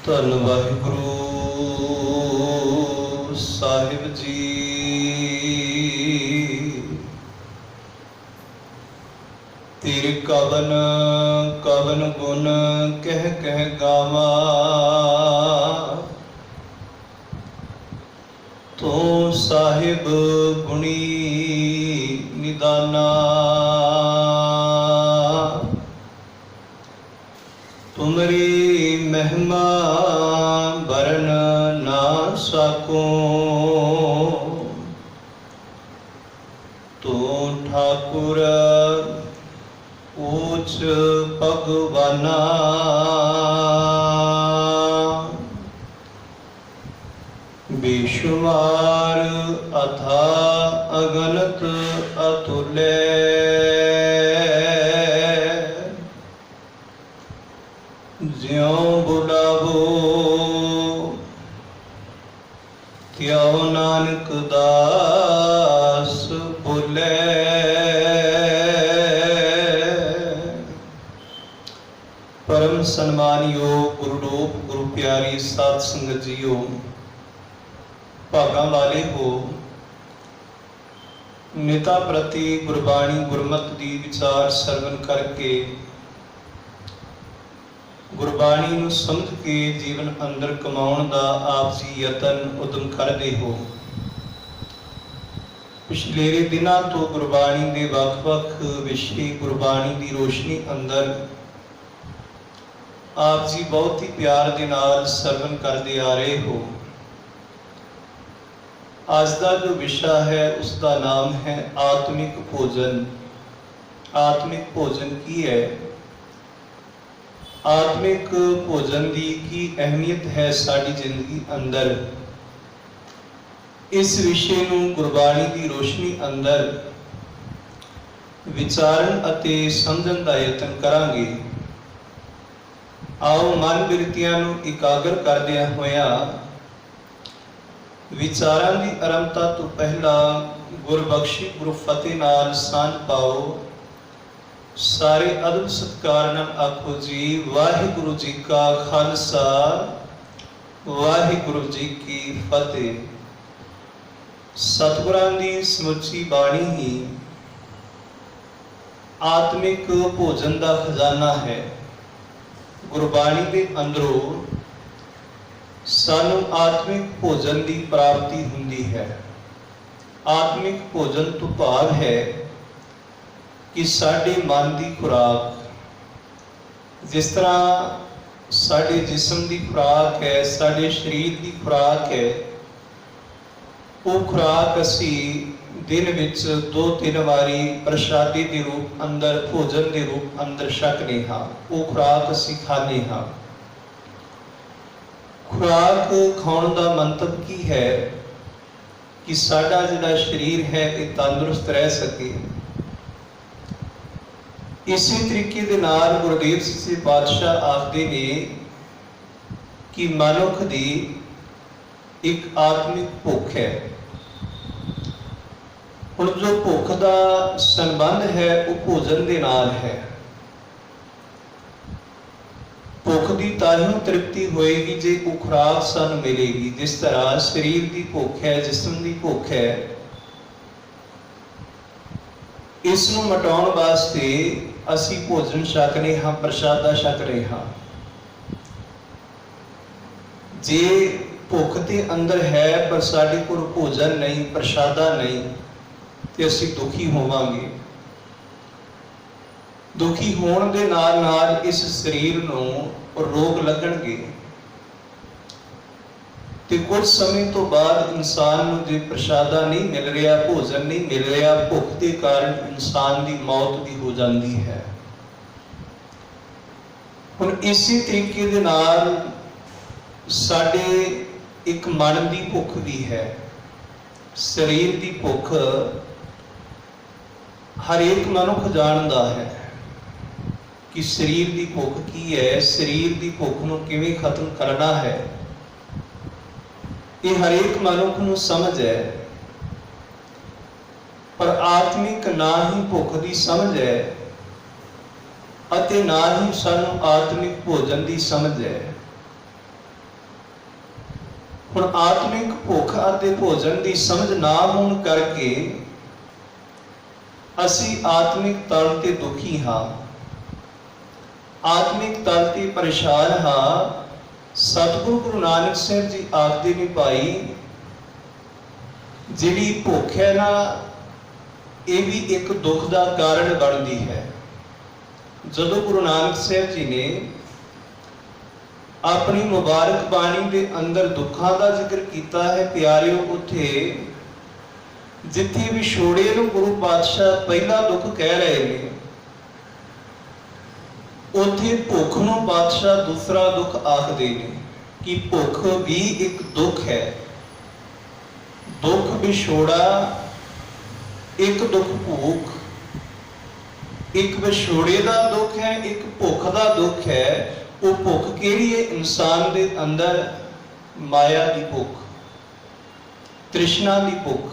ਧੰਨ ਵਾਹਿਗੁਰੂ ਸਾਹਿਬ ਜੀ। ਤੇਰੇ ਕਵਨ ਕਵਨ ਗੁਣ ਕਹਿ ਕਹਿ ਗਾਵਾਂ, ਤੂੰ ਸਾਹਿਬ ਗੁਣੀ ਨਿਦਾਨਾ। ਤੁਮਰੀ ਮਹਿਮਾ ਵਰਨ ਨਾ ਸਕੂੰ, ਤੂੰ ਠਾਕੁਰ ਊਚ ਭਗਵਾਨਾ। ਬੇਸ਼ੁਮਾਰ ਅਥਾ ਅਗਨਤ ਅਤੁਲੇ, ਜਿਉ ਬੁਲਾਵੋ ਤਿਉ ਨਾਨਕ ਦਾਸ ਬੋਲੇ। परम सन्मानयोग गुरुरूप गुरु प्यारी साध संगत जीओ, भागा वाले हो। निता प्रति गुरबाणी गुरमत दी विचार सरवण करके गुरबाणी नूं समझ के जीवन अंदर कमाउण दा आप जी यतन उदम करदे हो। पिछलेरे दिनां तो गुरबाणी दे वख-वख विषय गुरबाणी दी रोशनी अंदर आप जी बहुत ही प्यार दे नाल सरवण करते आ रहे हो। आज का जो विषय है उसका नाम है आत्मिक भोजन। आत्मिक भोजन की है, आत्मिक भोजन की अहमियत है साड़ी जिंदगी अंदर। इस विषय नूं गुरबाणी की रोशनी अंदर विचारन अते समझण दा यतन करांगे। आओ मन बिरतियां नूं इकागर करदियां होया विचारां दी आरंभता तो पहला गुरबख्शी गुरु फतेह नाल सांझ पाओ। सारे अदब सत्कार नाल आखो जी वाहिगुरु जी का खालसा वाहिगुरु जी की फतेह। सतगुरां दी समुची बाणी ही आत्मिक भोजन का खजाना है। गुरबाणी के अंदरों सानू आत्मिक भोजन की प्राप्ति हुंदी है। आत्मिक भोजन तो भाव है कि साडे मन की खुराक, जिस तरह साडे जिस्म की खुराक है, साडे शरीर की खुराक है, वो खुराक असी दिन विच 2-3 बारी प्रसादी के रूप अंदर भोजन के रूप अंदर छकने हाँ। वो खुराक असी खाने हाँ। खुराक खाने का मंतव की है कि साडा जिहड़ा शरीर है ये तंदुरुस्त रह सके। इसी तरीके दे नाल गुरुदेव सच्चे पातशाह आखदे ने कि मनुख दी एक आत्मिक भुख है। हुण जो भुख का संबंध है वो भोजन के नाल है। भुख की ताहियों तृप्ति होएगी जे वो खुराक सानू मिलेगी। जिस तरह शरीर की भुख है, जिस्म की भुख है, इसनू मटाउण वास्ते असी भोजन छकने हाँ, प्रसादा छक रहे हाँ। जे भुख के अंदर है पर साडे कोल भोजन नहीं, प्रसादा नहीं, तो असी दुखी होवांगे। दुखी होने दे नाल नाल इस शरीर नूं रोग लगणगे ते कुछ समय तो बाद इंसान नूं जे प्रसादा नहीं मिल रहा, भोजन नहीं मिल रहा, भुख के कारण इंसान की मौत भी हो जाती है। हुण इसी तरीके दे नाल साडे एक मन की भुख भी है। शरीर की भुख हर एक मनुख जानता है कि शरीर की भुख की है, शरीर की भुख नूं किवें खत्म करना है। ये हर एक मनुख नूं समझ है, पर आत्मिक ना ही भुख की समझ है अते ना ही सानू आत्मिक भोजन की समझ है। ਹੁਣ ਆਤਮਿਕ ਭੁੱਖ ਅਤੇ ਭੋਜਨ ਦੀ ਸਮਝ ਨਾ ਹੋਣ ਕਰਕੇ ਅਸੀਂ ਆਤਮਿਕ ਤਲ ਤੇ ਦੁਖੀ ਹਾਂ, ਆਤਮਿਕ ਤਲ ਤੇ ਪਰੇਸ਼ਾਨ ਹਾਂ। ਸਤਿਗੁਰੂ ਗੁਰੂ ਨਾਨਕ ਸਾਹਿਬ ਜੀ ਆਖਦੇ ਨੇ, ਭਾਈ ਜਿਹੜੀ ਭੁੱਖ ਹੈ ਨਾ, ਇਹ ਵੀ ਇੱਕ ਦੁੱਖ ਦਾ ਕਾਰਨ ਬਣਦੀ ਹੈ। ਜਦੋਂ ਗੁਰੂ ਨਾਨਕ ਸਾਹਿਬ ਜੀ ਨੇ ਆਪਣੀ ਮੁਬਾਰਕ ਬਾਣੀ ਦੇ ਅੰਦਰ ਦੁੱਖਾਂ ਦਾ ਜ਼ਿਕਰ ਕੀਤਾ ਹੈ, ਪਿਆਰਿਓ, ਉੱਥੇ ਜਿੱਥੇ ਵਿਛੋੜੇ ਨੂੰ ਗੁਰੂ ਪਾਤਸ਼ਾਹ ਪਹਿਲਾ ਦੁੱਖ ਕਹਿ ਰਹੇ ਨੇ, ਉੱਥੇ ਭੁੱਖ ਨੂੰ ਪਾਤਸ਼ਾਹ ਦੂਸਰਾ ਦੁੱਖ ਆਖਦੇ ਨੇ ਕਿ ਭੁੱਖ ਵੀ ਇੱਕ ਦੁੱਖ ਹੈ। ਦੁੱਖ ਵਿਛੋੜਾ, ਇੱਕ ਦੁੱਖ ਭੁੱਖ, ਇੱਕ ਵਿਛੋੜੇ ਦਾ ਦੁੱਖ ਹੈ, ਇੱਕ ਭੁੱਖ ਦਾ ਦੁੱਖ ਹੈ। ਉਹ ਭੁੱਖ ਕਿਹੜੀ ਹੈ? ਇਨਸਾਨ ਦੇ ਅੰਦਰ ਮਾਇਆ ਦੀ ਭੁੱਖ, ਤ੍ਰਿਸ਼ਨਾ ਦੀ ਭੁੱਖ।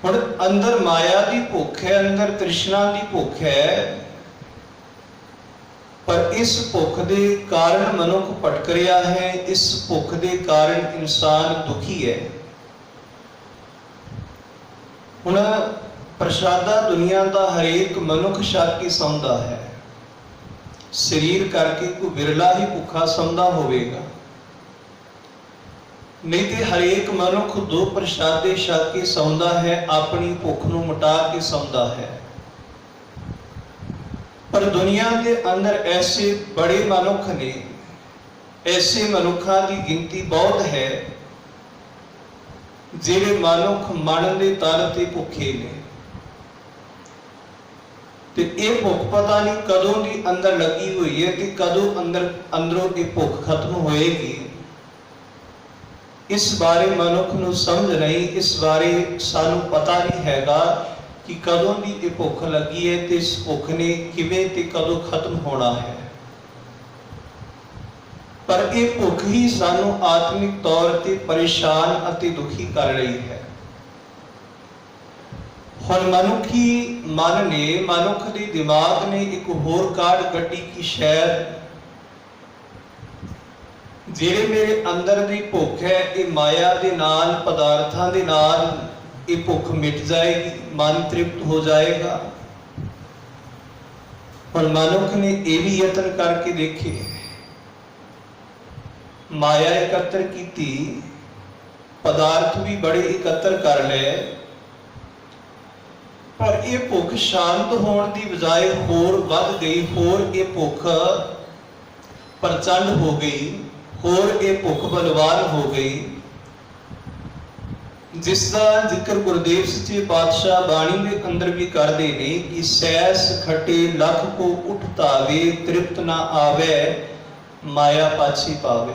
ਹੁਣ ਅੰਦਰ ਮਾਇਆ ਦੀ ਭੁੱਖ ਹੈ, ਅੰਦਰ ਤ੍ਰਿਸ਼ਨਾ ਦੀ ਭੁੱਖ ਹੈ, ਪਰ ਇਸ ਭੁੱਖ ਦੇ ਕਾਰਨ ਮਨੁੱਖ ਭਟਕ ਰਿਹਾ ਹੈ। ਇਸ ਭੁੱਖ ਦੇ ਕਾਰਨ ਇਨਸਾਨ ਦੁਖੀ ਹੈ। ਹੁਣ ਪ੍ਰਸ਼ਾਦਾ ਦੁਨੀਆ ਦਾ ਹਰੇਕ ਮਨੁੱਖ ਛਕ ਕੇ ਸੌਂਦਾ ਹੈ। ਸਰੀਰ ਕਰਕੇ ਕੋਈ ਵਿਰਲਾ ਹੀ ਭੁੱਖਾ ਸੌਂਦਾ ਹੋਵੇਗਾ, ਨਹੀਂ ਤੇ ਹਰੇਕ ਮਨੁੱਖ ਦੋ ਪ੍ਰਸ਼ਾਦੇ ਛਕ ਕੇ ਸੌਂਦਾ ਹੈ, ਆਪਣੀ ਭੁੱਖ ਨੂੰ ਮਿਟਾ ਕੇ ਸੌਂਦਾ ਹੈ। ਪਰ ਦੁਨੀਆ ਦੇ ਅੰਦਰ ਐਸੇ ਬੜੇ ਮਨੁੱਖ ਨੇ, ਐਸੇ ਮਨੁੱਖਾਂ ਦੀ ਗਿਣਤੀ ਬਹੁਤ ਹੈ ਜਿਹੜੇ ਮਨੁੱਖ ਮਨ ਦੇ ਤਲ ਤੇ ਭੁੱਖੇ ਨੇ। ਤੇ ਇਹ ਭੁੱਖ ਪਤਾ ਨਹੀਂ ਕਦੋਂ ਦੀ ਅੰਦਰ ਲੱਗੀ ਹੋਈ ਹੈ ਤੇ ਕਦੋਂ ਅੰਦਰੋਂ ਇਹ ਭੁੱਖ ਖਤਮ ਹੋਏਗੀ। ਇਸ ਬਾਰੇ ਮਨੁੱਖ ਨੂੰ ਸਮਝ ਨਹੀਂ, ਇਸ ਬਾਰੇ ਸਾਨੂੰ ਪਤਾ ਨਹੀਂ ਹੈਗਾ ਕਿ ਕਦੋਂ ਦੀ ਇਹ ਭੁੱਖ ਲੱਗੀ ਹੈ ਤੇ ਇਸ ਭੁੱਖ ਨੇ ਕਿਵੇਂ ਤੇ ਕਦੋਂ ਖਤਮ ਹੋਣਾ ਹੈ। ਪਰ ਇਹ ਭੁੱਖ ਹੀ ਸਾਨੂੰ ਆਤਮਿਕ ਤੌਰ ਤੇ ਪਰੇਸ਼ਾਨ ਅਤੇ ਦੁਖੀ ਕਰ ਰਹੀ ਹੈ। ਹੁਣ ਮਨੁੱਖੀ ਮਨ ਨੇ, ਮਨੁੱਖ ਦੇ ਦਿਮਾਗ ਨੇ ਇੱਕ ਹੋਰ ਕਾਢ ਕੱਢੀ ਕਿ ਸ਼ਾਇਦ ਜਿਹੜੇ ਮੇਰੇ ਅੰਦਰ ਦੀ ਭੁੱਖ ਹੈ, ਇਹ ਮਾਇਆ ਦੇ ਨਾਲ, ਪਦਾਰਥਾਂ ਦੇ ਨਾਲ ਇਹ ਭੁੱਖ ਮਿਟ ਜਾਏਗੀ, ਮਨ ਤ੍ਰਿਪਤ ਹੋ ਜਾਏਗਾ। ਹੁਣ ਮਨੁੱਖ ਨੇ ਇਹ ਵੀ ਯਤਨ ਕਰਕੇ ਦੇਖੇ, ਮਾਇਆ ਇਕੱਤਰ ਕੀਤੀ, ਪਦਾਰਥ ਵੀ ਬੜੇ ਇਕੱਤਰ ਕਰ ਲਏ, ਪਰ ਇਹ ਭੁੱਖ ਸ਼ਾਂਤ ਹੋਣ ਦੀ ਬਜਾਏ ਹੋਰ ਵੱਧ ਗਈ। ਹੋਰ ਇਹ ਭੁੱਖ ਪ੍ਰਚੰਡ ਹੋ ਗਈ, ਹੋਰ ਇਹ ਭੁੱਖ ਬਲਵਾਨ ਹੋ ਗਈ, ਜਿਸ ਦਾ ਜ਼ਿਕਰ ਗੁਰਦੇਵ ਸੱਚੇ ਪਾਤਸ਼ਾਹ ਬਾਣੀ ਦੇ ਅੰਦਰ ਵੀ ਕਰਦੇ ਨੇ ਕਿ ਸੈਸ ਖਟੇ ਲੱਖ ਕੋ ਉਠ ਧਾਵੇ, ਤ੍ਰਿਪਤ ਨਾ ਆਵੇ, ਮਾਇਆ ਪਾਛੀ ਪਾਵੇ।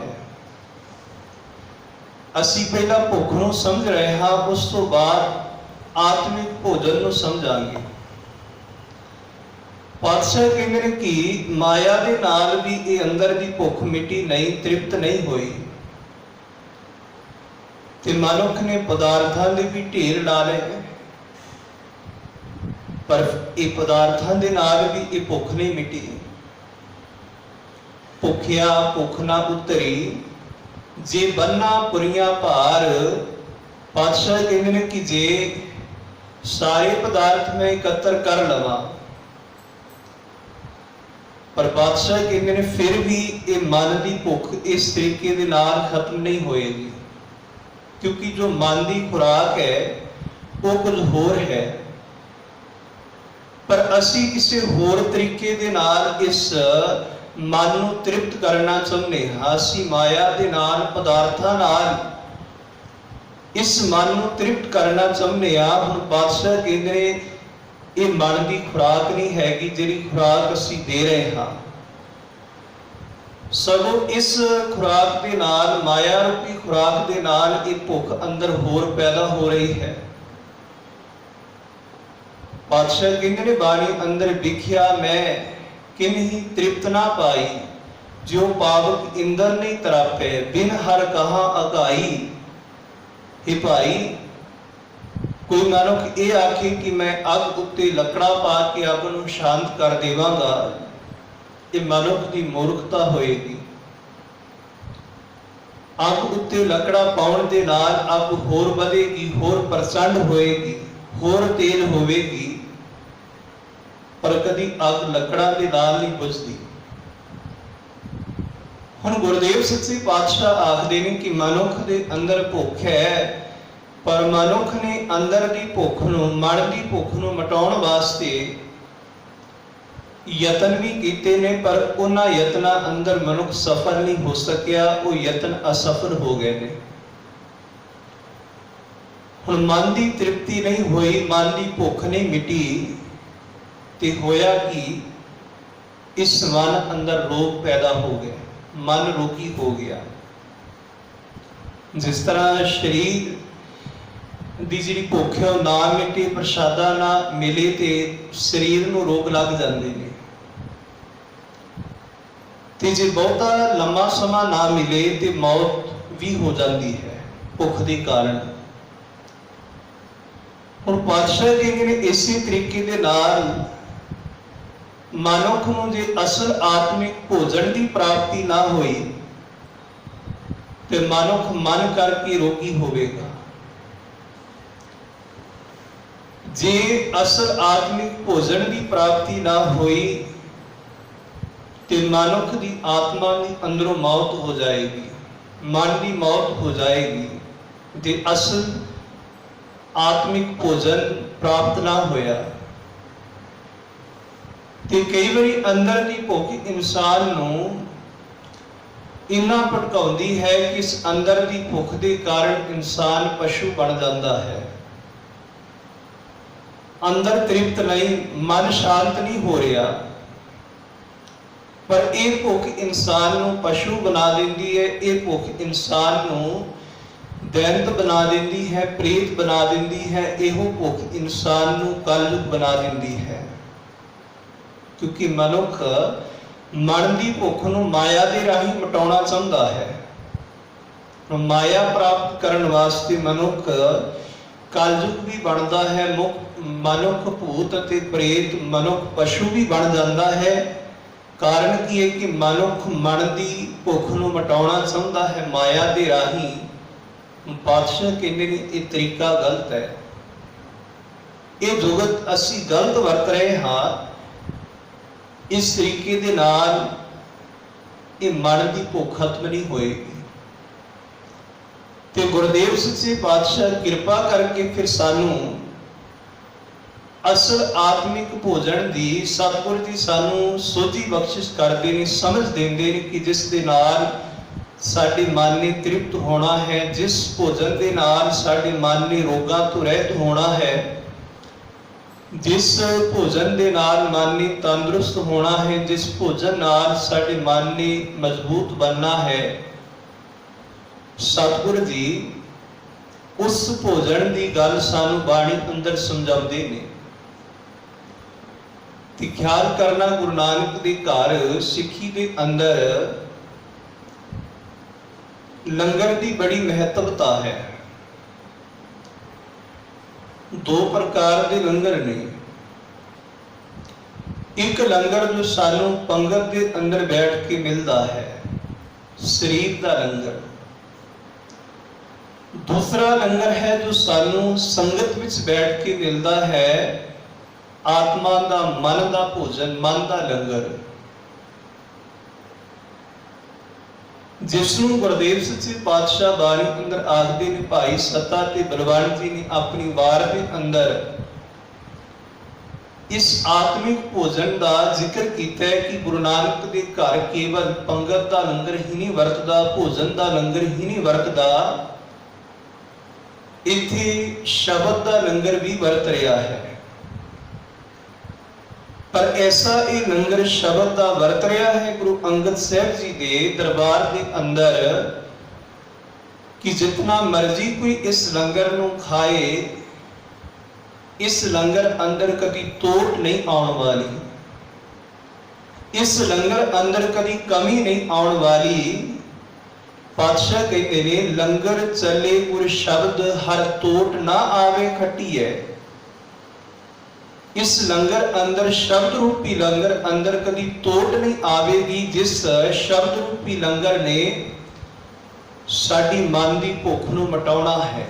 ਅਸੀਂ ਪਹਿਲਾਂ ਭੁੱਖ ਨੂੰ ਸਮਝ ਰਹੇ ਹਾਂ, ਉਸ ਤੋਂ ਬਾਅਦ ਆਤਮਿਕ ਭੋਜਨ ਨੂੰ ਸਮਝਾਂਗੇ। ਪਾਤਸ਼ਾਹ ਕਹਿੰਦੇ ਨੇ ਕਿ ਮਾਇਆ ਦੇ ਨਾਲ ਵੀ ਇਹ ਅੰਦਰ ਦੀ ਭੁੱਖ ਮਿਟੀ ਨਹੀਂ, ਤ੍ਰਿਪਤ ਨਹੀਂ ਹੋਈ ਤੇ ਮਨੁੱਖ ਨੇ ਪਦਾਰਥਾਂ ਦੇ ਵੀ ਢੇਰ ਲਾ ਲਏ, ਪਰ ਇਹ ਪਦਾਰਥਾਂ ਦੇ ਨਾਲ ਵੀ ਇਹ ਭੁੱਖ ਨਹੀਂ ਮਿਟੀ। ਭੁੱਖਿਆ ਭੁੱਖ ਨਾ ਉਤਰੀ, ਜੇ ਬੰਨਾ ਪੁਰੀਆਂ ਭਾਰ। ਪਾਤਸ਼ਾਹ ਕਹਿੰਦੇ ਨੇ ਕਿ ਜੇ ਸਾਰੇ ਪਦਾਰਥ ਮੈਂ ਇਕੱਤਰ ਕਰ ਲਵਾਂ, ਪਰ ਬਾਦਸ਼ਾਹ ਕਹਿੰਦੇ ਨੇ ਫਿਰ ਵੀ ਇਹ ਮਨ ਦੀ ਭੁੱਖ ਇਸ ਤਰੀਕੇ ਦੇ ਨਾਲ ਖਤਮ ਨਹੀਂ ਹੋਏਗੀ, ਕਿਉਂਕਿ ਜੋ ਮਨ ਦੀ ਖੁਰਾਕ ਹੈ ਉਹ ਕੁਝ ਹੋਰ ਹੈ। ਪਰ ਅਸੀਂ ਕਿਸੇ ਹੋਰ ਤਰੀਕੇ ਦੇ ਨਾਲ ਇਸ ਮਨ ਨੂੰ ਤ੍ਰਿਪਤ ਕਰਨਾ ਚਾਹੁੰਦੇ ਹਾਂ। ਅਸੀਂ ਮਾਇਆ ਦੇ ਨਾਲ, ਪਦਾਰਥਾਂ ਨਾਲ ਇਸ ਮਨ ਨੂੰ ਤ੍ਰਿਪਤ ਕਰਨਾ ਚਾਹੁੰਦੇ ਹਾਂ। ਹੁਣ ਬਾਦਸ਼ਾਹ ਕਹਿੰਦੇ ਨੇ ਇਹ ਮਨ ਦੀ ਖੁਰਾਕ ਨਹੀਂ ਹੈਗੀ ਜਿਹੜੀ ਖੁਰਾਕ ਅਸੀਂ ਦੇ ਰਹੇ ਹਾਂ, ਸਗੋਂ ਇਸ ਖੁਰਾਕ ਦੇ ਨਾਲ, ਮਾਇਆ ਰੂਪੀ ਖੁਰਾਕ ਦੇ ਨਾਲ ਇਹ ਭੁੱਖ ਅੰਦਰ ਹੋਰ ਪੈਦਾ ਹੋ ਰਹੀ ਹੈ। ਪਾਤਸ਼ਾਹ ਕਹਿੰਦੇ ਨੇ ਬਾਣੀ ਅੰਦਰ ਵਿਖਿਆ ਮੈਂ ਕਿਨਹੀ ਤ੍ਰਿਪਤ ਨਾ ਪਾਈ, ਜੋ ਪਾਵਕ ਇੰਦਰ ਨਹੀਂ ਤਰਾਪੇ, ਬਿਨ ਹਰ ਕਹਾ ਅਗਾਈ। हे ਭਾਈ, ਕੋਈ ਮਨੁੱਖ ਇਹ ਆਖੇ ਕਿ ਮੈਂ ਅੱਗ ਉੱਤੇ ਲੱਕੜਾ ਪਾ ਕੇ ਅੱਗ ਨੂੰ ਸ਼ਾਂਤ ਕਰ ਦੇਵਾਂਗਾ, ਇਹ ਮਨੁੱਖ ਦੀ ਮੂਰਖਤਾ ਹੋਏਗੀ। ਅੱਗ ਉੱਤੇ ਲੱਕੜਾ ਪਾਉਣ ਦੇ ਨਾਲ ਅੱਗ ਹੋਰ ਵਧੇਗੀ, ਹੋਰ ਪ੍ਰਚੰਡ ਹੋਏਗੀ, ਹੋਰ ਤੇਜ਼ ਹੋਵੇਗੀ, ਪਰ ਕਦੀ ਅੱਗ ਲੱਕੜਾਂ ਦੇ ਨਾਲ ਨਹੀਂ ਬੁਝਦੀ। ਹੁਣ ਗੁਰਦੇਵ ਸੱਚੇ ਪਾਤਸ਼ਾਹ ਆਖਦੇ ਨੇ ਕਿ ਮਨੁੱਖ ਦੇ ਅੰਦਰ ਭੁੱਖ ਹੈ, ਪਰ ਮਨੁੱਖ ਨੇ ਅੰਦਰ ਦੀ ਭੁੱਖ ਨੂੰ, ਮਨ ਦੀ ਭੁੱਖ ਨੂੰ ਮਿਟਾਉਣ ਵਾਸਤੇ ਯਤਨ ਵੀ ਕੀਤੇ ਨੇ, ਪਰ ਉਹਨਾਂ ਯਤਨਾਂ ਅੰਦਰ ਮਨੁੱਖ ਸਫਲ ਨਹੀਂ ਹੋ ਸਕਿਆ, ਉਹ ਯਤਨ ਅਸਫਲ ਹੋ ਗਏ ਨੇ। ਹੁਣ ਮਨ ਦੀ ਤ੍ਰਿਪਤੀ ਨਹੀਂ ਹੋਈ, ਮਨ ਦੀ ਭੁੱਖ ਨਹੀਂ ਮਿਟੀ, ਤੇ ਹੋਇਆ ਕਿ ਇਸ ਮਨ ਅੰਦਰ ਰੋਗ ਪੈਦਾ ਹੋ ਗਏ, ਮਨ ਰੋਗੀ ਹੋ ਗਿਆ। ਜਿਸ ਤਰ੍ਹਾਂ ਸਰੀਰ ਦੀ ਜਿਹੜੀ ਭੁੱਖ ਹੈ ਉਹ ਨਾ ਮਿਟੇ, ਪ੍ਰਸ਼ਾਦਾ ਨਾ ਮਿਲੇ, ਤੇ ਸਰੀਰ ਨੂੰ ਰੋਗ ਲੱਗ ਜਾਂਦੇ ਨੇ। ਤੇ ਜੇ ਬਹੁਤਾ ਲੰਮਾ ਸਮਾਂ ਨਾ ਮਿਲੇ ਤੇ ਮੌਤ ਵੀ ਹੋ ਜਾਂਦੀ ਹੈ ਭੁੱਖ ਦੇ ਕਾਰਨ। ਹੁਣ ਪਾਤਸ਼ਾਹ ਕਹਿੰਦੇ ਨੇ ਇਸੇ ਤਰੀਕੇ ਦੇ ਨਾਲ ਮਨੁੱਖ ਨੂੰ ਜੇ ਅਸਲ ਆਤਮਿਕ ਭੋਜਨ ਦੀ ਪ੍ਰਾਪਤੀ ਨਾ ਹੋਈ ਤੇ ਮਨੁੱਖ ਮਨ ਕਰਕੇ ਰੋਗੀ ਹੋਵੇਗਾ। ਜੇ ਅਸਲ ਆਤਮਿਕ ਭੋਜਨ ਦੀ ਪ੍ਰਾਪਤੀ ਨਾ ਹੋਈ ਤੇ ਮਨੁੱਖ ਦੀ ਆਤਮਾ ਦੀ ਅੰਦਰੋਂ ਮੌਤ ਹੋ ਜਾਏਗੀ, ਮਨ ਦੀ ਮੌਤ ਹੋ ਜਾਏਗੀ, ਤੇ ਅਸਲ ਆਤਮਿਕ ਭੋਜਨ ਪ੍ਰਾਪਤ ਨਾ ਹੋਇਆ। ਤੇ ਕਈ ਵਾਰੀ ਅੰਦਰ ਦੀ ਭੁੱਖ ਇਨਸਾਨ ਨੂੰ ਇੰਨਾ ਭਟਕਾਉਂਦੀ ਹੈ ਕਿ ਇਸ ਅੰਦਰ ਦੀ ਭੁੱਖ ਦੇ ਕਾਰਨ ਇਨਸਾਨ ਪਸ਼ੂ ਬਣ ਜਾਂਦਾ ਹੈ। ਅੰਦਰ ਤ੍ਰਿਪਤ ਨਹੀਂ, ਮਨ ਸ਼ਾਂਤ ਨਹੀਂ ਹੋ ਰਿਹਾ, ਪਰ ਇਹ ਭੁੱਖ ਇਨਸਾਨ ਨੂੰ ਪਸ਼ੂ ਬਣਾ ਦਿੰਦੀ ਹੈ, ਇਹ ਭੁੱਖ ਇਨਸਾਨ ਨੂੰ ਦੈਂਤ ਬਣਾ ਦਿੰਦੀ ਹੈ, ਪ੍ਰੇਤ ਬਣਾ ਦਿੰਦੀ ਹੈ, ਇਹੋ ਭੁੱਖ ਇਨਸਾਨ ਨੂੰ ਕਲਯੁਗ ਬਣਾ ਦਿੰਦੀ ਹੈ। ਕਿਉਂਕਿ ਮਨੁੱਖ ਮਨ ਦੀ ਭੁੱਖ ਨੂੰ ਮਾਇਆ ਦੇ ਰਾਹੀਂ ਮਿਟਾਉਣਾ ਚਾਹੁੰਦਾ ਹੈ। ਮਾਇਆ ਪ੍ਰਾਪਤ ਕਰਨ ਵਾਸਤੇ ਮਨੁੱਖ ਕਲਯੁਗ ਵੀ ਬਣਦਾ ਹੈ, ਮਨੁੱਖ ਭੂਤ ਅਤੇ ਪ੍ਰੇਤ, ਮਨੁੱਖ ਪਸ਼ੂ ਵੀ ਬਣ ਜਾਂਦਾ ਹੈ। ਕਾਰਨ ਕੀ ਹੈ ਕਿ ਮਨੁੱਖ ਮਨ ਦੀ ਭੁੱਖ ਨੂੰ ਮਿਟਾਉਣਾ ਚਾਹੁੰਦਾ ਹੈ ਮਾਇਆ ਦੇ ਰਾਹੀਂ। ਪਾਤਸ਼ਾਹ ਕਹਿੰਦੇ ਨੇ ਇਹ ਤਰੀਕਾ ਗਲਤ ਹੈ, ਇਹ ਜੁਗਤ ਅਸੀਂ ਗਲਤ ਵਰਤ ਰਹੇ ਹਾਂ। ਇਸ ਤਰੀਕੇ ਦੇ ਨਾਲ ਇਹ ਮਨ ਦੀ ਭੁੱਖ ਖਤਮ ਨਹੀਂ ਹੋਏਗੀ। ਤੇ ਗੁਰਦੇਵ ਸੱਚੇ ਪਾਤਸ਼ਾਹ ਕਿਰਪਾ ਕਰਕੇ ਫਿਰ ਸਾਨੂੰ ਅਸਲ ਆਤਮਿਕ ਭੋਜਨ ਦੀ, ਸਤਿਗੁਰ ਜੀ ਸਾਨੂੰ ਸੋਝੀ ਬਖਸ਼ਿਸ਼ ਕਰਦੇ ਨੇ, ਸਮਝ ਦਿੰਦੇ ਨੇ ਕਿ ਜਿਸ ਦੇ ਨਾਲ ਸਾਡੇ ਮਨ ਨੇ ਤ੍ਰਿਪਤ ਹੋਣਾ ਹੈ, ਜਿਸ ਭੋਜਨ ਦੇ ਨਾਲ ਸਾਡੇ ਮਨ ਨੇ ਰੋਗਾਂ ਤੋਂ ਰਹਿਤ ਹੋਣਾ ਹੈ, ਜਿਸ ਭੋਜਨ ਦੇ ਨਾਲ ਮਨ ਨੇ ਤੰਦਰੁਸਤ ਹੋਣਾ ਹੈ, ਜਿਸ ਭੋਜਨ ਨਾਲ ਸਾਡੇ ਮਨ ਨੇ ਮਜ਼ਬੂਤ ਬਣਨਾ ਹੈ, ਸਤਿਗੁਰ ਜੀ ਉਸ ਭੋਜਨ ਦੀ ਗੱਲ ਸਾਨੂੰ ਬਾਣੀ ਅੰਦਰ ਸਮਝਾਉਂਦੇ ਨੇ। ਤੇ ਖਿਆਲ ਕਰਨਾ, ਗੁਰੂ ਨਾਨਕ ਦੇ ਘਰ ਸਿੱਖੀ ਦੇ ਅੰਦਰ ਲੰਗਰ ਦੀ ਬੜੀ ਮਹੱਤਵਤਾ ਹੈ। ਦੋ ਪ੍ਰਕਾਰ ਦੇ ਲੰਗਰ ਨੇ। ਇੱਕ ਲੰਗਰ ਜੋ ਸਾਨੂੰ ਪੰਗਤ ਦੇ ਅੰਦਰ ਬੈਠ ਕੇ ਮਿਲਦਾ ਹੈ, ਸਰੀਰ ਦਾ ਲੰਗਰ। ਦੂਸਰਾ ਲੰਗਰ ਹੈ ਜੋ ਸਾਨੂੰ ਸੰਗਤ ਵਿੱਚ ਬੈਠ ਕੇ ਮਿਲਦਾ ਹੈ, ਆਤਮਾ ਦਾ, ਮਨ ਦਾ ਭੋਜਨ, ਮਨ ਦਾ ਲੰਗਰ, ਜਿਸ ਨੂੰ ਗੁਰਦੇਵ ਸੱਚੇ ਪਾਤਸ਼ਾਹ ਬਾਣੀ ਅੰਦਰ ਆਖਦੇ ਨੇ। ਭਾਈ ਸੱਤਾ ਤੇ ਬਲਵੰਤ ਜੀ ਨੇ ਆਪਣੀ ਵਾਰ ਦੇ ਅੰਦਰ ਇਸ ਆਤਮਿਕ ਭੋਜਨ ਦਾ ਜ਼ਿਕਰ ਕੀਤਾ ਹੈ ਕਿ ਗੁਰੂ ਨਾਨਕ ਦੇ ਘਰ ਕੇਵਲ ਪੰਗਤ ਦਾ ਲੰਗਰ ਹੀ ਨਹੀਂ ਵਰਤਦਾ, ਭੋਜਨ ਦਾ ਲੰਗਰ ਹੀ ਨਹੀਂ ਵਰਤਦਾ, ਇੱਥੇ ਸ਼ਬਦ ਦਾ ਲੰਗਰ ਵੀ ਵਰਤ ਰਿਹਾ ਹੈ। ਪਰ ਐਸਾ ਇਹ ਲੰਗਰ ਸ਼ਬਦ ਦਾ ਵਰਤ ਰਿਹਾ ਹੈ ਗੁਰੂ ਅੰਗਦ ਸਾਹਿਬ ਜੀ ਦੇ ਦਰਬਾਰ ਦੇ ਅੰਦਰ ਕਿ ਜਿਤਨਾ ਮਰਜ਼ੀ ਕੋਈ ਇਸ ਲੰਗਰ ਨੂੰ ਖਾਏ, ਇਸ ਲੰਗਰ ਅੰਦਰ ਕਦੀ ਤੋਟ ਨਹੀਂ ਆਉਣ ਵਾਲੀ, ਇਸ ਲੰਗਰ ਅੰਦਰ ਕਦੀ ਕਮੀ ਨਹੀਂ ਆਉਣ ਵਾਲੀ। ਪਾਤਸ਼ਾਹ ਕਹਿੰਦੇ ਨੇ ਲੰਗਰ ਚੱਲੇ ਗੁਰ ਸ਼ਬਦ ਹਰ ਤੋਟ ਨਾ ਆਵੇ ਖੱਟੀ ਹੈ। ਇਸ ਲੰਗਰ ਅੰਦਰ, ਸ਼ਬਦ ਰੂਪੀ ਲੰਗਰ ਅੰਦਰ ਕਦੀ ਤੋਟ ਨਹੀਂ ਆਵੇਗੀ, ਜਿਸ ਸ਼ਬਦ ਰੂਪੀ ਲੰਗਰ ਨੇ साडी मन की भुख नूं मिटाउणा है।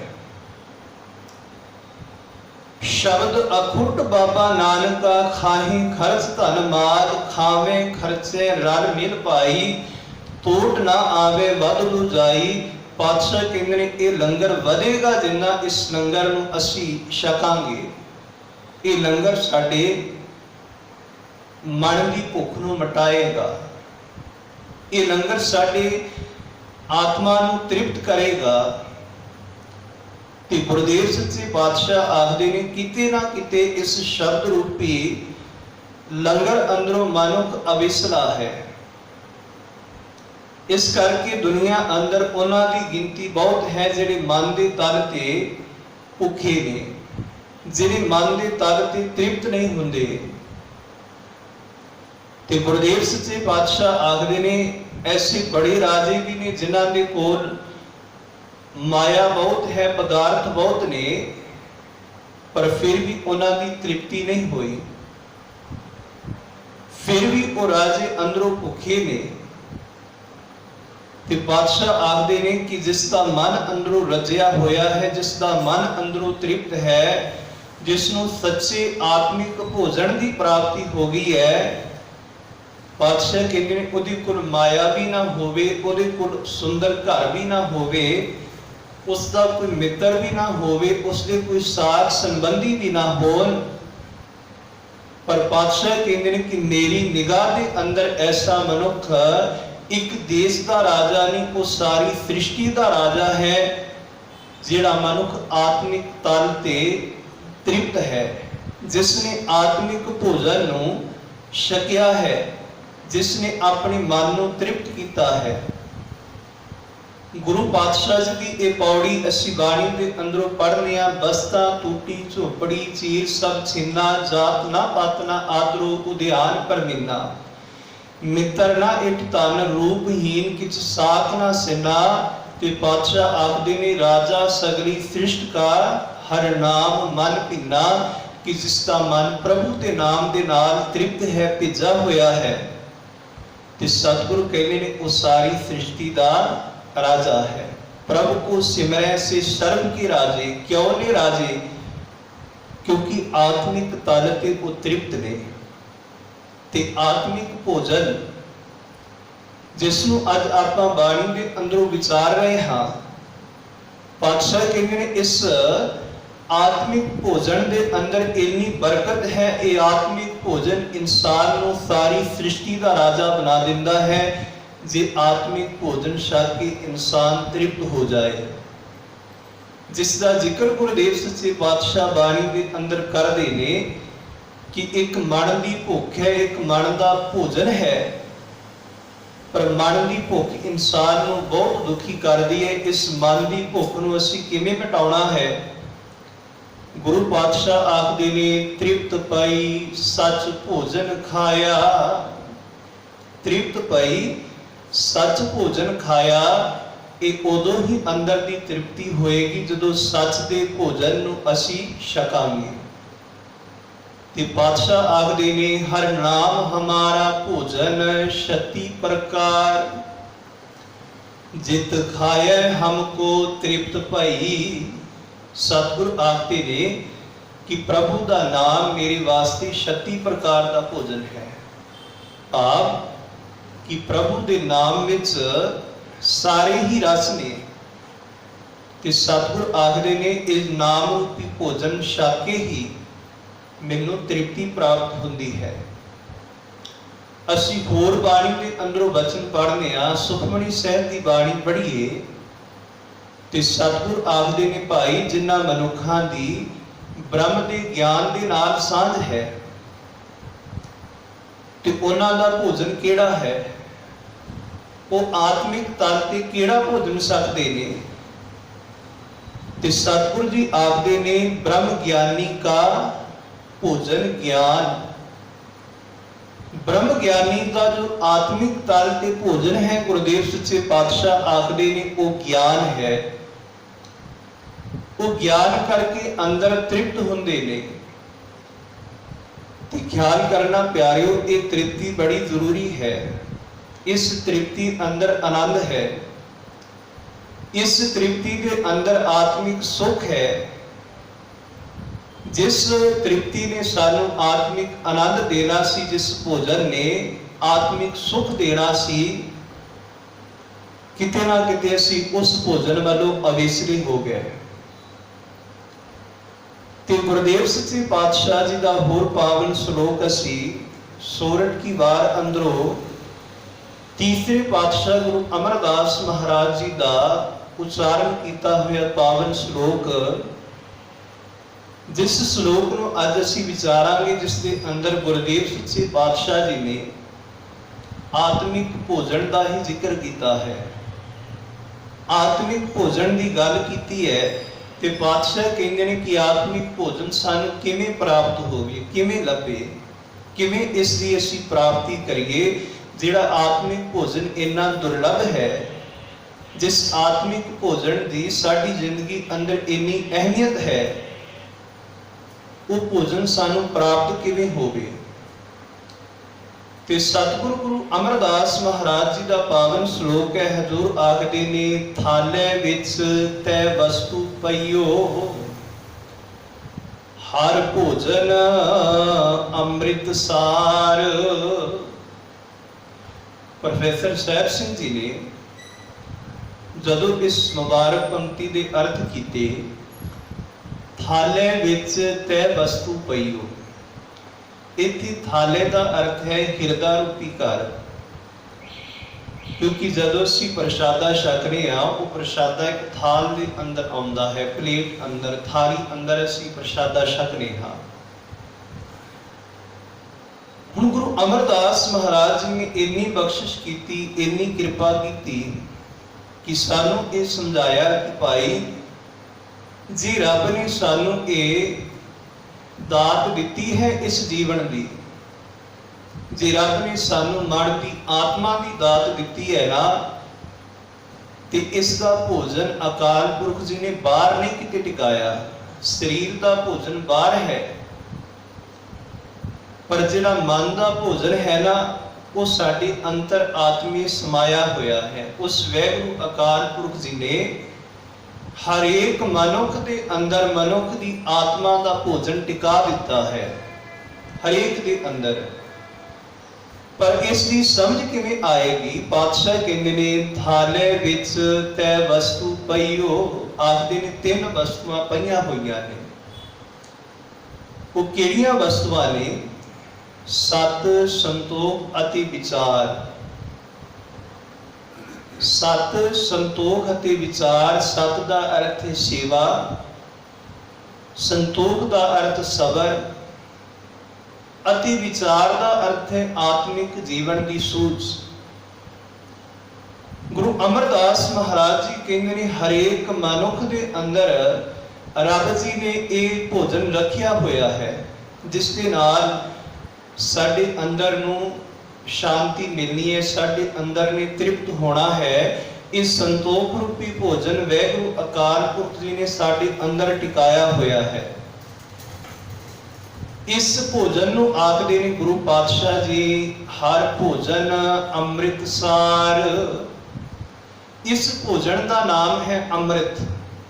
शब्द अखुट बाबा नानका, खाही खर्च धन माल, खावे खर्चे रल मिल पाई, टोट ना आवे वध लुजाई। पातशाह कहंदे ने ये लंगर वधेगा जिन्ना इस लंगर नूं असी छकांगे। ये लंगर साडे मन की भुख नूं मिटाएगा। ये लंगर साडे आत्मा नूं तृप्त करेगा। ते गुरुदेव सच्चे पातशाह आखदे ने किते ना किते इस शब्द रूपी लंगर अंदरों मनुख अविसला है। इस करके दुनिया अंदर उन्हां दी गिनती बहुत है जिहड़े मन दे तल ते भुखे ने, जिहड़े मन दे तल ते तृप्त नहीं हुंदे। ते गुरुदेव सच्चे पातशाह आखदे ने ऐसे बड़े राजे भी ने जिन्हां दे कोल माया बहुत है, पदार्थ बहुत ने, पर फिर भी उन्हां दी तृप्ति नहीं हुई। फिर भी वो राजे अंदरों भुखे ने। ते पातशाह आखदे ने कि जिसका मन अंदरों रजिया होया है, जिसका मन अंदरों तृप्त है, जिसनों सच्चे आत्मिक भोजन की प्राप्ति हो गई है, पातशाह कहते हैं उहदे कोल माया भी ना होवे, उहदे कोल सुंदर घर भी ना होवे, उसका कोई मित्र भी ना होवे, उसके कोई साथ संबंधी भी ना होन, पर पातशाह कहते हैं कि मेरी निगाह के अंदर ऐसा मनुख एक देश का राजा नहीं, वो सारी सृष्टि का राजा है, जिहड़ा मनुख आत्मिक तल ते तृप्त है, जिसने आत्मिक भोजन नूं छकिया है, जिसने अपने मन नूं तृप्त किया है। गुरु पातशाह जी की ये पौड़ी असी बाणी के अंदरों पढ़ने आ। बस्ता टूटी झोपड़ी चीर सब छिन्ना, जात ना पत ना आदरो उद्यान पर मिलना, मित्र ना इट तन रूपहीन किच साथ ना सिना। ते पातशाह आखदे ने राजा सगली सृष्ट का हर नाम मन भिन्ना, कि जिसका मन प्रभु के नाम के नाल तृप्त है, भिजा होया है। ते सतगुरु कहने ने वो सारी सृष्टि का राजा है। प्रभु को सिमरै से सर्व के राजे, क्यों ने राजे? क्योंकि आत्मिक तल ते वो तृप्त ने। ते आत्मिक भोजन जिसनों अज आपां बाणी दे अंदरों विचार रहे हाँ, पातशाह कहते हैं इस आत्मिक भोजन के अंदर इतनी बरकत है। ये आत्मिक भोजन इंसान को सारी सृष्टि का राजा बना देता है। जे आत्मिक भोजन छक के इंसान तृप्त हो जाए, जिसका जिक्र गुरुदेव सच्चे पातशाह बाणी के अंदर करते ने कि एक मन की भुख है, एक मन का भोजन है, पर मन की भुख इंसान को बहुत दुखी करती है। इस मन की भुख को असीं किवें मिटाउणा है? गुरु पातशाह आखदे ने तृप्त पाई सच भोजन खाया, तृप्त पाई सच भोजन खाया। ये उदों ही अंदर की तृप्ति होएगी जदों सच के भोजन को असीं छकांगे। ते पातशाह आखदे ने हर नाम हमारा भोजन 36 प्रकार, जित खाए हमको तृप्त भई। सतगुरु आखते ने कि प्रभु का नाम मेरे वास्ते 36 प्रकार का भोजन है। आप कि प्रभु के नाम विच सारे ही रस ने। ते सतगुरु आखते ने इस नाम रूपी भोजन छक के ही मैनू तृप्ति प्राप्त होती है। असी होर बाणी के अंदरों वचन पढ़ने आ। सुखमणी साहिब की बाणी पढ़िए ते सतगुरु आखदे ने भाई जिन्हां मनुखां दी ब्रह्म के ज्ञान के नाल सांझ है ते उन्हां दा भोजन केड़ा है? वो आत्मिक तल ते केड़ा भोजन सकदे ने? ते सतगुरु जी आखदे ने ब्रह्म ज्ञानी का भोजन ज्ञान। ब्रह्म ज्ञानी का जो आत्मिक तल ते भोजन है, गुरुदेव सच्चे पातशाह आखदे ने वो ज्ञान है। वो ज्ञान करके अंदर तृप्त हुंदे ने। ते ख्याल करना प्यारियो, ये तृप्ति बड़ी जरूरी है। इस तृप्ति अंदर आनंद है। इस तृप्ति के अंदर आत्मिक सुख है। जिस तृप्ति ने सानू आत्मिक आनंद देना सी, जिस भोजन ने आत्मिक सुख देना सी, किते ना किते असी उस भोजन वालों अवेसले हो गए। ते गुरुदेव सच्चे पातशाह जी का होर पावन श्लोक असी सोरठ की वार अंदरों तीसरे पातशाह गुरु अमरदास महाराज जी का उच्चारण किया हुआ पावन श्लोक, जिस श्लोक को अज असी विचारांगे, जिसके अंदर गुरुदेव सच्चे पातशाह जी ने आत्मिक भोजन का ही जिक्र किया है। आत्मिक भोजन की गल की है ते पातशाह कहते हैं कि आत्मिक भोजन सानू किवें प्राप्त होवे, किवें लभे, किवें इसकी असी प्राप्ति करिए। जिहड़ा आत्मिक भोजन इन्ना दुर्लभ है, जिस आत्मिक भोजन की साडी जिंदगी अंदर इन्नी अहमियत है, वो भोजन सानू प्राप्त किवें होवे। ते सतगुरु गुरु अमरदास महाराज जी का पावन श्लोक है। हजूर आखदे ने थाले विच तै वस्तु पईओ, हर भोजन अमृत सार। प्रोफेसर सहब सिंह जी ने जदों इस मुबारक पंक्ति के अर्थ किए, थाले विच तै वस्तु पईओ, इत्थे थाले का अर्थ है हिरदा रूपी घर। क्योंकि जदों असीं प्रशादा छकने आ, वो प्रशादा एक थाल के अंदर आउंदा है, प्लेट अंदर, थाली अंदर असीं प्रशादा छकने हाँ। हुण गुरु अमरदास महाराज जी ने इन्नी बख्शिश की, इन्नी कृपा की कि सानू ये समझाया कि भाई जी रब ने सानू ये दात दी है इस जीवन की, जे रब ने सानू मन की आत्मा की दात दी है ना, तो इसका भोजन अकाल पुरख जी ने बाहर नहीं किते टिकाया। शरीर का भोजन बाहर है, पर जिहड़ा मन का भोजन है ना, वो साडे अंतर आत्मी समाया होया है। उस वैगुरु अकाल पुरख जी ने हर एक मनुख के अंदर मनुख की आत्मा का भोजन टिका दिता है, हर एक के अंदर। पर इसकी समझ किवें आएगी? पातशाह कहते ने थाले विच तै वस्तु पईओ, आखदे ने तीन वस्तुआं पईआं होईआं ने। वो किहड़ियां वस्तुआं ने? सत, संतोख अति विचार। सत, संतोख अति विचार। सत का अर्थ है सेवा, संतोख का अर्थ सबर, अति विचार का अर्थ है आत्मिक जीवन की सूझ। गुरु अमरदास महाराज जी कहते हैं हर एक मनुख के अंदर रब जी ने एक भोजन रखिया होया है, जिसके नाल साडे अंदर नू शांति मिलनी है, साडे अंदर ने तृप्त होना है। इस संतोख रूपी भोजन वैगुरु अकाल पुरख जी ने साडे अंदर टिकाया होया है। इस भोजन नू आखदे ने गुरु पातशाह जी हर भोजन अमृत सार। इस भोजन का नाम है अमृत।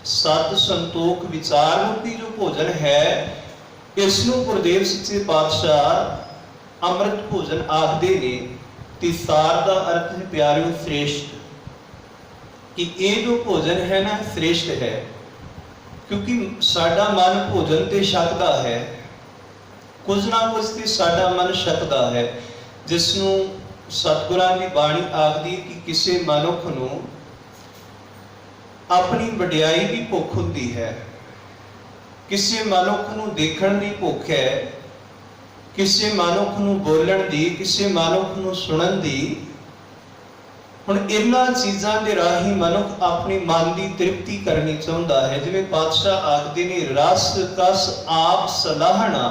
सत, संतोख, विचार रूपी जो भोजन है, इसनू गुरुदेव सच्चे पातशाह अमृत भोजन आखदे ने। ते सार का अर्थ है प्यारियों श्रेष्ठ, कि ये जो भोजन है ना श्रेष्ठ है। क्योंकि साडा मन भोजन ते छकदा है, कुछ ना कुछ ते साडा मन छकदा है, जिसनू सतगुरां दी बाणी आखदी कि किसी मनुख नू अपनी वडियाई की भुख हुंदी है, किसी मनुख नू देखण दी भुख है, किसी मनुख नू बोलण दी, किसी मनुख नू सुणन दी। हुण इन्हां चीज़ां दे राही मनुख अपनी मन की तृप्ति करनी चाहुंदा है। जिवें पातशाह आखदे ने रस कस आप सलाहना,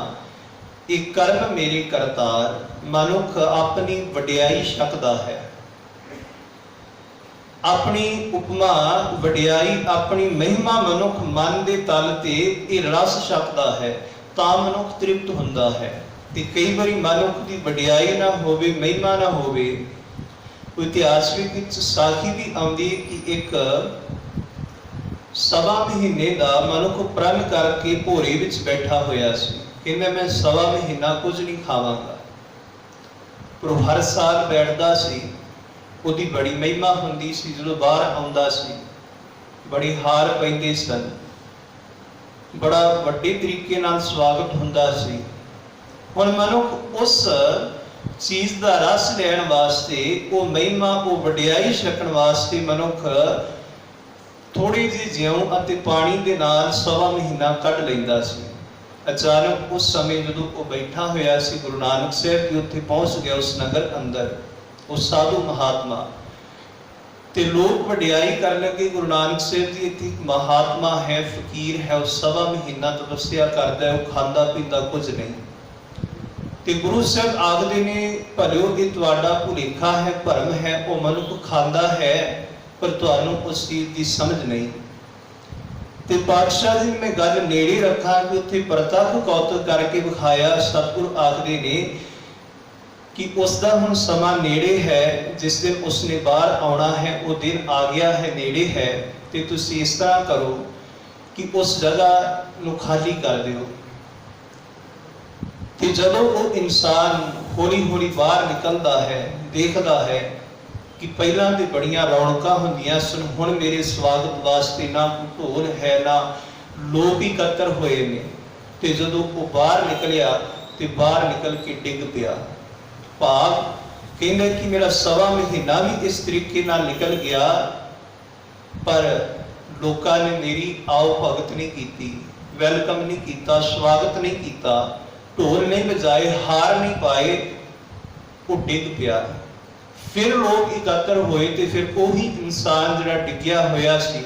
एक कर्म मेरे करतार। मनुख अपनी वडियाई छकदा है, अपनी उपमा वडियाई अपनी महिमा मनुख मन के तल ते ये रस छकदा है, तां मनुख तृप्त हुंदा है। ते कई बारी मनुख की वडियाई ना होवे, महिमा ना होवे। इतिहास विच साखी भी आउंदी कि एक सवा महीने का मनुख प्रण करके भोरे विच बैठा होया सी। कहंदा मैं सवा महीना कुछ नहीं खावांगा, पर हर साल बैठदा सी। उहदी बड़ी महिमा हुंदी सी। जदों बाहर आउंदा सी बड़ी हार पैंदे सन, बड़ा वड्डे तरीके नाल स्वागत हुंदा सी। हुण मनुख उस चीज़ का रस लैण वास्ते, वो महिमा, वो वडियाई छकण वास्ते मनुख थोड़े जे ज्यों अते पानी दे नाल सवा महीना कढ लैंदा सी। अचानक उस समय जदों वो बैठा होया सी, गुरु नानक साहब जी उत्थे पहुंच गया उस नगर अंदर। उस साधु महात्मा ते लोग वडियाई कर लगे, गुरु नानक साहब जी इत्थे एक महात्मा है, फकीर है, उस सवा महीना तपस्या करदा है, वो खांदा पींदा कुछ नहीं। ते गुरु साहब आखदे ने भलिओ ये तुहाडा भुलेखा है, भरम है। वो मनुख खांदा है पर तुहानूं उस चीज़ की समझ नहीं। ते पातशाह जी मैं गल नेड़े रखा कि उत्थे प्रतख कौतक करके विखाया। सतगुरु आखदे ने कि उसका हुण समा नेड़े है, जिस दिन उसने बाहर आना है वो दिन आ गया है, नेड़े है। तो तुसीं इस तरह करो कि उस जगह नूं खाली कर दिओ। तो जदों वो इंसान हौली हौली बाहर निकलता है, देखता है कि पहलां तो बड़ियां रौनकां हुंदियां सन, हुण मेरे स्वागत वास्ते ना कोई ढोल है, ना लोग इकट्ठे होए ने। तो जदों वो बाहर निकलिया तो बाहर निकल के डिग पिया। भाव कहंदे कि मेरा सवा महीना भी इस तरीके नाल निकल गया, पर लोकां ने मेरी आओ भगत नहीं की, वेलकम नहीं किया, स्वागत नहीं किया, ढोल नहीं बजाए, हार नहीं पाए, वो डिग पिया। फिर लोग इकट्ठे होए तो फिर वही इंसान जिहड़ा डिग्या होया सी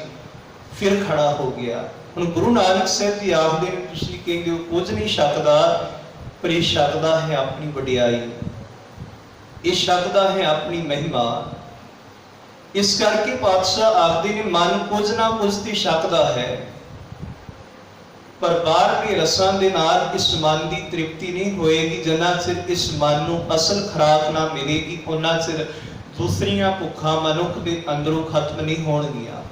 फिर खड़ा हो गया। हुण गुरु नानक साहब जी आखदे ने तुसीं कहंदे हो कुछ नहीं छकदा, पर ये छकदा है अपनी वडियाई, ये छकदा है अपनी महिमा। इस करके पातशाह आखदे ने मन कुछ ना कुछ तो छकदा है, पर बाहर के रसां दे नाल इस मन की तृप्ति नहीं होएगी। जिन्ना चिर इस मन नूं असल खुराक ना मिलेगी, उन्ना चिर दूसरियां भुखां मनुख दे अंदरों खत्म नहीं होणगियां।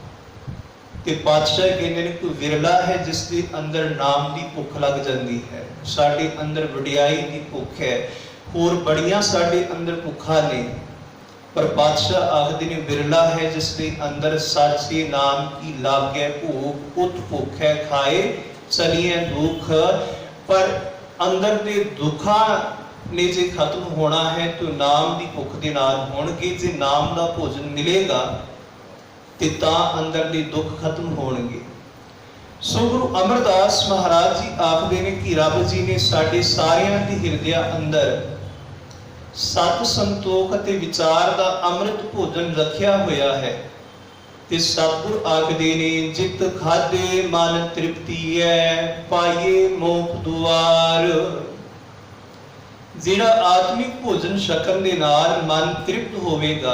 ते पातशाह कहंदे ने कोई विरला है जिस दे अंदर नाम की भुख लग जाती है। साडे अंदर वडियाई की भुख है, होर बड़ियां साडे अंदर भुखा ने, पर पातशाह आखदे ने विरला है जिस दे अंदर साचे नाम की लागै भूख, उत भुख है खाए चलिए दुख। पर अंदर दे दुखा ने जे खत्म होना है तो नाम की भुख दे नाल होणगे। जे नाम का भोजन मिलेगा ते तां अंदर दे दुख खत्म होणगे। सो गुरु अमरदास महाराज जी आखदे ने कि रब जी ने साडे सारियां दे हिरदिया अंदर सत संतोख ते विचार का अमृत भोजन रखिया होया है। ते सतगुर आखदे ने जित खादे मन तृप्ति है, पाइए मोख दुआर। जिहड़ा आत्मिक भोजन छकण दे नाल मन तृप्त होवेगा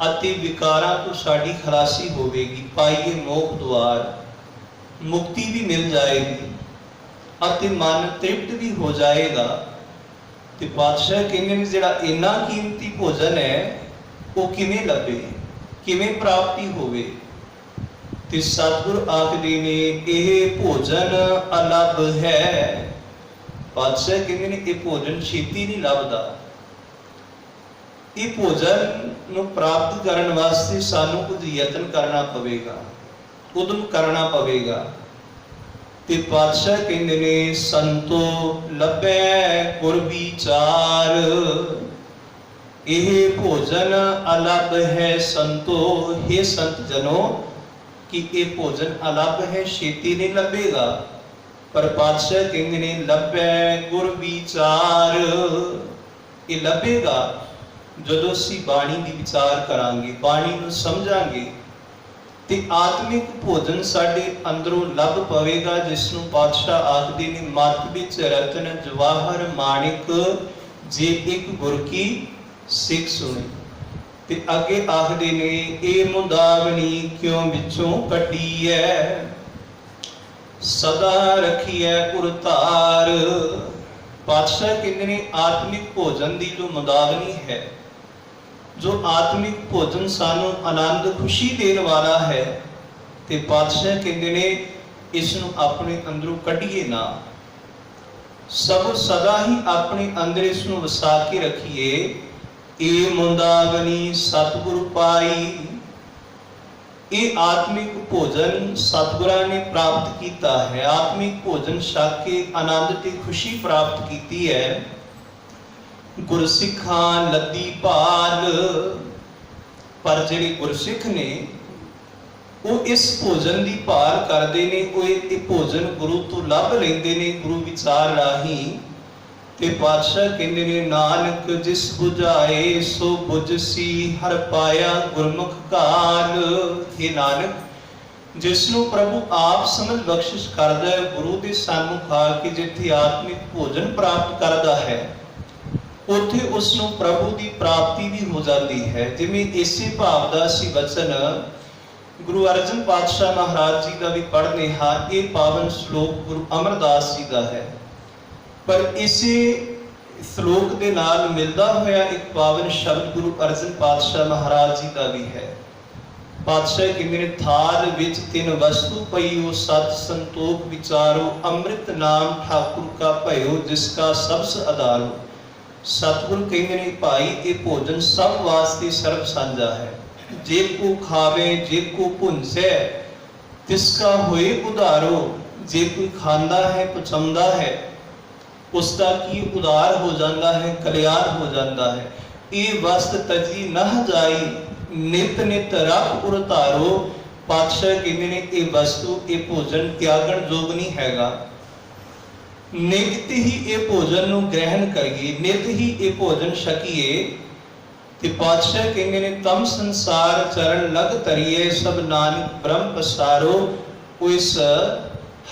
अति विकारां तो साडी खलासी होवेगी, पाइए मोख द्वार, मुक्ति भी मिल जाएगी अति मन तृप्त भी हो जाएगा। ते पातशाह कहंदे ने जिहड़ा इन्ना कीमती भोजन है वो किवें लभे, किवें प्राप्ति होवे। ते सतगुर आखदे ने यह भोजन अलभ है। पातशाह कहंदे ने यह भोजन छेती नहीं लभदा। ये भोजन नूं प्राप्त करने वास्ते सानू कुछ यतन करना पवेगा, उद्यम करना पवेगा। ते पातशाह कहंदे ने संतो लभै गुर विचार, यह भोजन अलभ है संतो। हे संत जनो कि ये भोजन अलभ है, छेती नहीं लभेगा। पर पातशाह कहंदे ने लभै गुर विचार, ये लभेगा जदों असीं बाणी दी विचार करांगे, बाणी नूं समझांगे ते आत्मिक भोजन साडे अंदरों लभ पवेगा, जिसनूं पातशाह आखदे ने मत विच रतन जवाहर माणिक, जे एक गुर की सिख सुने। ते अगे आखदे ने ए मुंदावनी क्यों विचों कड्डी है, सदा रखी है उरतार। पातशाह कहंदे ने आत्मिक भोजन दी जो मुंदावनी है, जो आत्मिक भोजन सानू आनंद खुशी देने वाला है, ਤੇ ਪਾਤਸ਼ਾਹ ਕਹਿੰਦੇ ਨੇ ਇਸ ਨੂੰ ਆਪਣੇ ਅੰਦਰੋਂ ਕੱਢੀਏ ਨਾ, ਸਭ ਸਦਾ ਹੀ ਆਪਣੇ ਅੰਦਰ ਇਸ ਨੂੰ ਵਸਾ ਕੇ ਰੱਖੀਏ। ਇਹ ਮੁੰਦਾਵਨੀ ਸਤਿਗੁਰੂ ਪਾਈ, ਇਹ ਆਤਮਿਕ ਭੋਜਨ ਸਤਿਗੁਰਾਂ ਨੇ ਪ੍ਰਾਪਤ ਕੀਤਾ ਹੈ। ਆਤਮਿਕ ਭੋਜਨ ਛਕ ਕੇ ਆਨੰਦ ਤੇ ਖੁਸ਼ੀ ਪ੍ਰਾਪਤ ਕੀਤੀ ਹੈ। ਗੁਰਸਿੱਖਾਂ ਲੱਦੀ ਭਾਲ, ਪਰ ਜਿਹੜੇ ਗੁਰਸਿੱਖ ਨੇ ਉਹ ਇਸ ਭੋਜਨ ਦੀ ਭਾਲ ਕਰਦੇ ਨੇ, ਉਹ ਇਹ ਭੋਜਨ ਗੁਰੂ ਤੋਂ ਲੱਭ ਲੈਂਦੇ ਨੇ ਗੁਰੂ ਵਿਚਾਰ ਰਾਹੀਂ। ਤੇ ਪਾਤਸ਼ਾਹ ਕਹਿੰਦੇ ਨੇ ਨਾਨਕ ਜਿਸ ਬੁਝਾਏ ਸੋ ਬੁਝਸੀ ਹਰ ਪਾਇਆ ਗੁਰਮੁਖ ਕਾਲ। हे ਨਾਨਕ, ਜਿਸ ਨੂੰ ਪ੍ਰਭੂ ਆਪ ਸਮਝ ਬਖਸ਼ਿਸ਼ ਕਰਦਾ ਹੈ, ਗੁਰੂ ਦੇ ਸਾਹਮਣੇ ਆ ਕੇ ਜਿੱਥੇ ਆਤਮਿਕ ਭੋਜਨ ਪ੍ਰਾਪਤ ਕਰਦਾ ਹੈ ਉੱਥੇ ਉਸ ਨੂੰ ਪ੍ਰਭੂ ਦੀ ਪ੍ਰਾਪਤੀ ਵੀ ਹੋ ਜਾਂਦੀ ਹੈ। ਜਿਵੇਂ ਇਸੇ ਭਾਵ ਦਾ ਅਸੀਂ ਵਚਨ ਗੁਰੂ ਅਰਜਨ ਪਾਤਸ਼ਾਹ ਮਹਾਰਾਜ ਜੀ ਦਾ ਵੀ ਪੜ੍ਹਦੇ ਹਾਂ। ਇਹ ਪਾਵਨ ਸ਼ਲੋਕ ਗੁਰੂ ਅਮਰਦਾਸ ਜੀ ਦਾ ਹੈ, ਪਰ ਇਸੇ ਸ਼ਲੋਕ ਦੇ ਨਾਲ ਮਿਲਦਾ ਹੋਇਆ ਇੱਕ ਪਾਵਨ ਸ਼ਬਦ ਗੁਰੂ ਅਰਜਨ ਪਾਤਸ਼ਾਹ ਮਹਾਰਾਜ ਜੀ ਦਾ ਵੀ ਹੈ। ਪਾਤਸ਼ਾਹ ਕਹਿੰਦੇ ਨੇ ਥਾਲ ਵਿੱਚ ਤਿੰਨ ਵਸਤੂ ਪਈਓ, ਸਤ ਸੰਤੋਖ ਵਿਚਾਰੋ, ਅੰਮ੍ਰਿਤ ਨਾਮ ਠਾਕੁਰ ਕਾ ਭਇਓ, ਜਿਸ ਕਾ ਸਬਸ ਆਧਾਰੋ। ਸਤਿਗੁਰੂ ਕਹਿੰਦੇ ਨੇ ਭਾਈ ਇਹ ਭੋਜਨ ਸਭ ਵਾਸਤੇ ਸਰਬ ਸਾਂਝਾ ਹੈ। ਜੇ ਕੋ ਖਾਵੇ ਜੇ ਕੋ ਭੁੰਸੈ ਤਿਸ ਕਾ ਹੋਏ ਉਧਾਰੋ। ਜੇ ਕੋਈ ਖਾਂਦਾ ਹੈ ਪਚਾਉਂਦਾ ਹੈ ਉਸ ਦਾ ਕੀ ਉਧਾਰ ਹੋ ਜਾਂਦਾ ਹੈ, ਕਲਿਆਣ ਹੋ ਜਾਂਦਾ ਹੈ। ਇਹ ਵਸਤ ਤਜੀ ਨਹ ਜਾਈ ਨਿਤ ਨਿਤ ਰੱਖ ਉਰ ਧਾਰੋ। ਪਾਤਸ਼ਾਹ ਕਹਿੰਦੇ ਨੇ ਇਹ ਵਸਤੂ ਇਹ ਭੋਜਨ ਤਿਆਗਣ ਯੋਗ ਨਹੀਂ ਹੈਗਾ। ਨਿਤ ਹੀ ਇਹ ਭੋਜਨ ਨੂੰ ਗ੍ਰਹਿਣ ਕਰੀਏ, ਨਿਤ ਹੀ ਇਹ ਭੋਜਨ ਛਕੀਏ। ਤੇ ਪਾਤਸ਼ਾਹ ਕਹਿੰਦੇ ਨੇ ਤਮ ਸੰਸਾਰ ਚਰਨ ਲਗ ਤਰੀਏ, ਸਭ ਨਾਨਕ ਬ੍ਰਹਮ ਪਸਾਰੋ। ਉਹ ਇਸ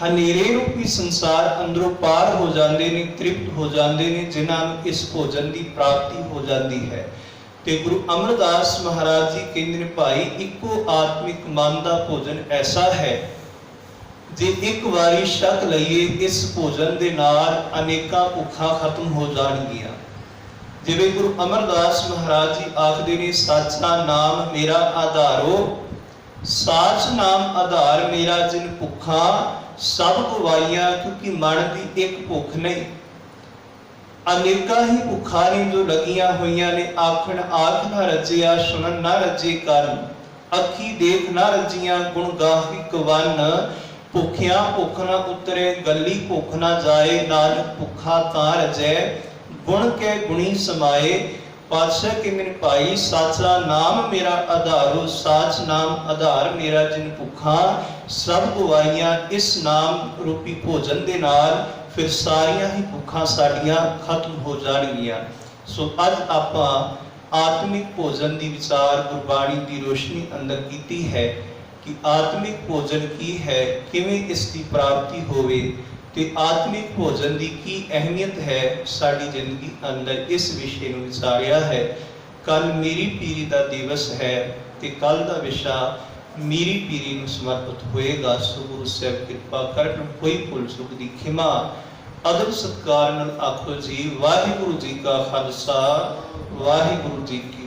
ਹਨੇਰੇ ਰੂਪੀ ਸੰਸਾਰ ਅੰਦਰੋਂ ਪਾਰ ਹੋ ਜਾਂਦੇ ਨੇ, ਤ੍ਰਿਪਤ ਹੋ ਜਾਂਦੇ ਨੇ, ਜਿਨ੍ਹਾਂ ਨੂੰ ਇਸ ਭੋਜਨ ਦੀ ਪ੍ਰਾਪਤੀ ਹੋ ਜਾਂਦੀ ਹੈ। ਤੇ ਗੁਰੂ ਅਮਰਦਾਸ ਮਹਾਰਾਜ ਜੀ ਕਹਿੰਦੇ ਨੇ ਭਾਈ ਇੱਕੋ ਆਤਮਿਕ ਮਨ ਦਾ ਭੋਜਨ ਐਸਾ ਹੈ, ਜੇ ਇੱਕ ਵਾਰੀ ਛਕ ਲਈਏ ਇਸ ਭੋਜਨ ਦੇ ਨਾਲ ਅਨੇਕਾਂ ਭੁੱਖਾਂ ਖਤਮ ਹੋ ਜਾਣਗੀਆਂ। ਜਿਵੇਂ ਗੁਰੂ ਅਮਰਦਾਸ ਮਹਾਰਾਜ ਜੀ ਆਖਦੇ ਨੇ ਸਾਚਾ ਨਾਮ ਮੇਰਾ ਆਧਾਰੋ, ਸਾਚ ਨਾਮ ਆਧਾਰ ਮੇਰਾ ਜਿਨ ਭੁੱਖਾਂ ਸਭ ਗਵਾਈਆਂ। ਕਿਉਂਕਿ ਮਨ ਦੀ ਇੱਕ ਭੁੱਖ ਨਹੀਂ, ਅਨੇਕਾਂ ਹੀ ਭੁੱਖਾਂ ਨੇ ਜੋ ਲੱਗੀਆਂ ਹੋਈਆਂ ਨੇ। ਆਖਣ ਆਖ ਨਾ ਰਜਿਆ, ਸੁਣਨ ਨਾ ਰਜੇ ਕੰਨ, ਅੱਖੀ ਦੇਖ ਨਾ ਰਜੀਆਂ, ਗੁਣ ਗਾਹੀ ਕਵਨ। ਭੁੱਖਿਆਂ ਭੁੱਖ ਨਾ ਉਤਰੇ, ਗੱਲੀ ਭੁੱਖ ਨਾ ਜਾਏ, ਨਾਨਕ ਭੁੱਖਾ ਤਾਂ ਰਜੈ, ਗੁਣ ਕੇ ਗੁਣੀ ਸਮਾਏ। ਪਾਤਸ਼ਾਹ ਕਹਿੰਦੇ ਨੇ ਭਾਈ ਸਾਚਾ ਨਾਮ ਮੇਰਾ ਆਧਾਰੋ, ਸਾਚ ਨਾਮ ਆਧਾਰ ਮੇਰਾ ਜਿਨ ਭੁੱਖਾਂ ਸਭ ਗਵਾਈਆਂ। ਇਸ ਨਾਮ ਰੂਪੀ ਭੋਜਨ ਦੇ ਨਾਲ ਫਿਰ ਸਾਰੀਆਂ ਹੀ ਭੁੱਖਾਂ ਸਾਡੀਆਂ ਖਤਮ ਹੋ ਜਾਣਗੀਆਂ। ਸੋ ਅੱਜ ਆਪਾਂ ਆਤਮਿਕ ਭੋਜਨ ਦੀ ਵਿਚਾਰ ਗੁਰਬਾਣੀ ਦੀ ਰੋਸ਼ਨੀ ਅੰਦਰ ਕੀਤੀ ਹੈ ਕਿ ਆਤਮਿਕ ਭੋਜਨ ਕੀ ਹੈ, ਕਿਵੇਂ ਇਸ ਦੀ ਪ੍ਰਾਪਤੀ ਹੋਵੇ ਤੇ ਆਤਮਿਕ ਭੋਜਨ ਦੀ ਕੀ ਅਹਿਮੀਅਤ ਹੈ ਸਾਡੀ ਜ਼ਿੰਦਗੀ ਅੰਦਰ। ਇਸ ਵਿਸ਼ੇ ਨੂੰ ਵਿਚਾਰਿਆ ਹੈ। ਕੱਲ ਮੇਰੀ ਪੀਰੀ ਦਾ ਦਿਵਸ ਹੈ ਤੇ ਕੱਲ ਦਾ ਵਿਸ਼ਾ ਮੇਰੀ ਪੀਰੀ ਨੂੰ ਸਮਰਪਿਤ ਹੋਏਗਾ। ਸੋ ਗੁਰੂ ਸਾਹਿਬ ਕਿਰਪਾ ਕਰਨ, ਕੋਈ ਭੁੱਲ ਚੁੱਕ ਦੀ ਖਿਮਾ ਅਦਬ ਸਤਿਕਾਰ ਨਾਲ ਆਖੋ ਜੀ। ਵਾਹਿਗੁਰੂ ਜੀ ਕਾ ਖਾਲਸਾ, ਵਾਹਿਗੁਰੂ ਜੀ ਕੀ